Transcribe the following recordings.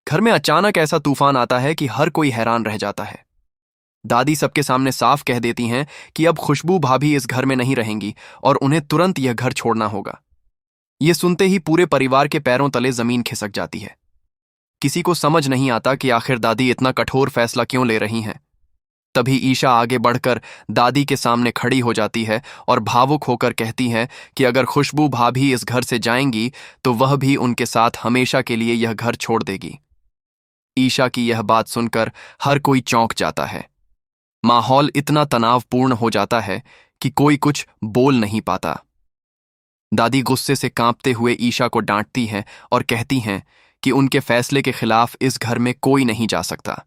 घर में अचानक ऐसा तूफान आता है कि हर कोई हैरान रह जाता है। दादी सबके सामने साफ कह देती हैं कि अब खुशबू भाभी इस घर में नहीं रहेंगी और उन्हें तुरंत यह घर छोड़ना होगा। ये सुनते ही पूरे परिवार के पैरों तले जमीन खिसक जाती है। किसी को समझ नहीं आता कि आखिर दादी इतना कठोर फैसला क्यों ले रही हैं। तभी ईशा आगे बढ़कर दादी के सामने खड़ी हो जाती है और भावुक होकर कहती है कि अगर खुशबू भाभी इस घर से जाएंगी तो वह भी उनके साथ हमेशा के लिए यह घर छोड़ देगी। ईशा की यह बात सुनकर हर कोई चौंक जाता है। माहौल इतना तनावपूर्ण हो जाता है कि कोई कुछ बोल नहीं पाता। दादी गुस्से से कांपते हुए ईशा को डांटती हैं और कहती हैं कि उनके फैसले के खिलाफ इस घर में कोई नहीं जा सकता।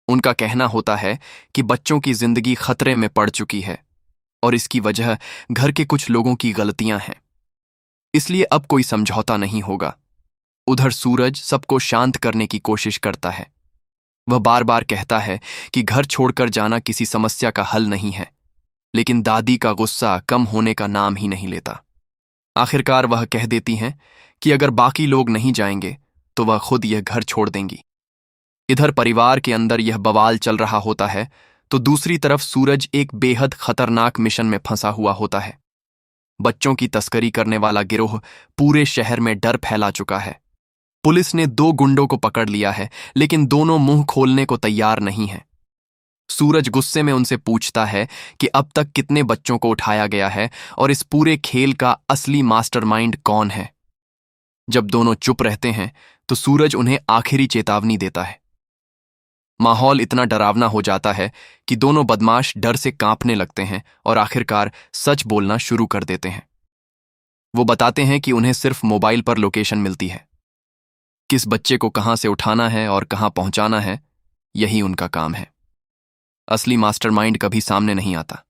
उनका कहना होता है कि बच्चों की जिंदगी खतरे में पड़ चुकी है और इसकी वजह घर के कुछ लोगों की गलतियां हैं, इसलिए अब कोई समझौता नहीं होगा। उधर सूरज सबको शांत करने की कोशिश करता है। वह बार बार कहता है कि घर छोड़कर जाना किसी समस्या का हल नहीं है, लेकिन दादी का गुस्सा कम होने का नाम ही नहीं लेता। आखिरकार वह कह देती हैं कि अगर बाकी लोग नहीं जाएंगे तो वह खुद यह घर छोड़ देंगी। इधर परिवार के अंदर यह बवाल चल रहा होता है तो दूसरी तरफ सूरज एक बेहद खतरनाक मिशन में फंसा हुआ होता है। बच्चों की तस्करी करने वाला गिरोह पूरे शहर में डर फैला चुका है। पुलिस ने 2 गुंडों को पकड़ लिया है, लेकिन दोनों मुंह खोलने को तैयार नहीं हैं। सूरज गुस्से में उनसे पूछता है कि अब तक कितने बच्चों को उठाया गया है और इस पूरे खेल का असली मास्टरमाइंड कौन है। जब दोनों चुप रहते हैं तो सूरज उन्हें आखिरी चेतावनी देता है। माहौल इतना डरावना हो जाता है कि दोनों बदमाश डर से कांपने लगते हैं और आखिरकार सच बोलना शुरू कर देते हैं। वो बताते हैं कि उन्हें सिर्फ मोबाइल पर लोकेशन मिलती है। किस बच्चे को कहां से उठाना है और कहां पहुंचाना है, यही उनका काम है। असली मास्टरमाइंड कभी सामने नहीं आता।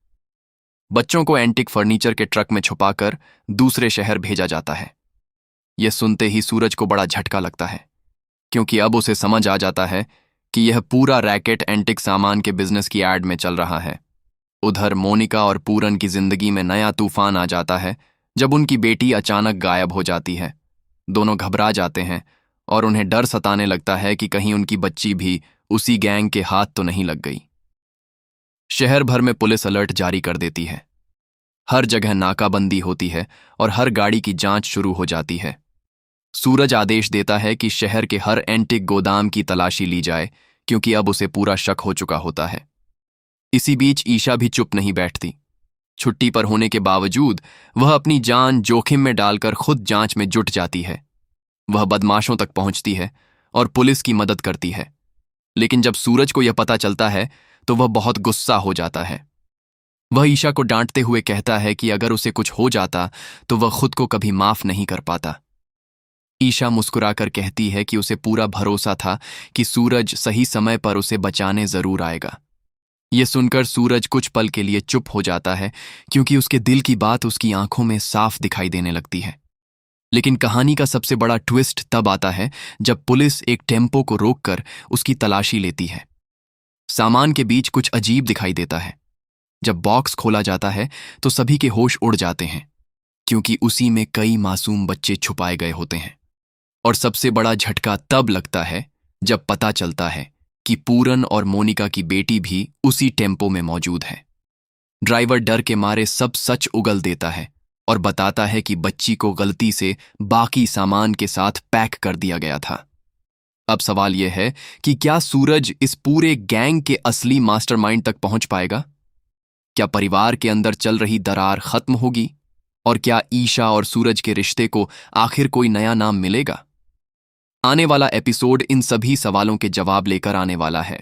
बच्चों को एंटिक फर्नीचर के ट्रक में छुपाकर दूसरे शहर भेजा जाता है। यह सुनते ही सूरज को बड़ा झटका लगता है, क्योंकि अब उसे समझ आ जाता है कि यह पूरा रैकेट एंटिक सामान के बिजनेस की एड में चल रहा है। उधर मोनिका और पूरन की जिंदगी में नया तूफान आ जाता है जब उनकी बेटी अचानक गायब हो जाती है। दोनों घबरा जाते हैं और उन्हें डर सताने लगता है कि कहीं उनकी बच्ची भी उसी गैंग के हाथ तो नहीं लग गई। शहर भर में पुलिस अलर्ट जारी कर देती है। हर जगह नाकाबंदी होती है और हर गाड़ी की जांच शुरू हो जाती है। सूरज आदेश देता है कि शहर के हर एंटिक गोदाम की तलाशी ली जाए, क्योंकि अब उसे पूरा शक हो चुका होता है। इसी बीच ईशा भी चुप नहीं बैठती। छुट्टी पर होने के बावजूद वह अपनी जान जोखिम में डालकर खुद जांच में जुट जाती है। वह बदमाशों तक पहुंचती है और पुलिस की मदद करती है, लेकिन जब सूरज को यह पता चलता है तो वह बहुत गुस्सा हो जाता है। वह ईशा को डांटते हुए कहता है कि अगर उसे कुछ हो जाता तो वह खुद को कभी माफ नहीं कर पाता। ईशा मुस्कुराकर कहती है कि उसे पूरा भरोसा था कि सूरज सही समय पर उसे बचाने जरूर आएगा। यह सुनकर सूरज कुछ पल के लिए चुप हो जाता है, क्योंकि उसके दिल की बात उसकी आंखों में साफ दिखाई देने लगती है। लेकिन कहानी का सबसे बड़ा ट्विस्ट तब आता है जब पुलिस एक टेम्पो को रोककर उसकी तलाशी लेती है। सामान के बीच कुछ अजीब दिखाई देता है। जब बॉक्स खोला जाता है तो सभी के होश उड़ जाते हैं, क्योंकि उसी में कई मासूम बच्चे छुपाए गए होते हैं। और सबसे बड़ा झटका तब लगता है जब पता चलता है कि पूरन और मोनिका की बेटी भी उसी टेम्पो में मौजूद है। ड्राइवर डर के मारे सब सच उगल देता है और बताता है कि बच्ची को गलती से बाकी सामान के साथ पैक कर दिया गया था। अब सवाल यह है कि क्या सूरज इस पूरे गैंग के असली मास्टरमाइंड तक पहुंच पाएगा? क्या परिवार के अंदर चल रही दरार खत्म होगी? और क्या ईशा और सूरज के रिश्ते को आखिर कोई नया नाम मिलेगा? आने वाला एपिसोड इन सभी सवालों के जवाब लेकर आने वाला है।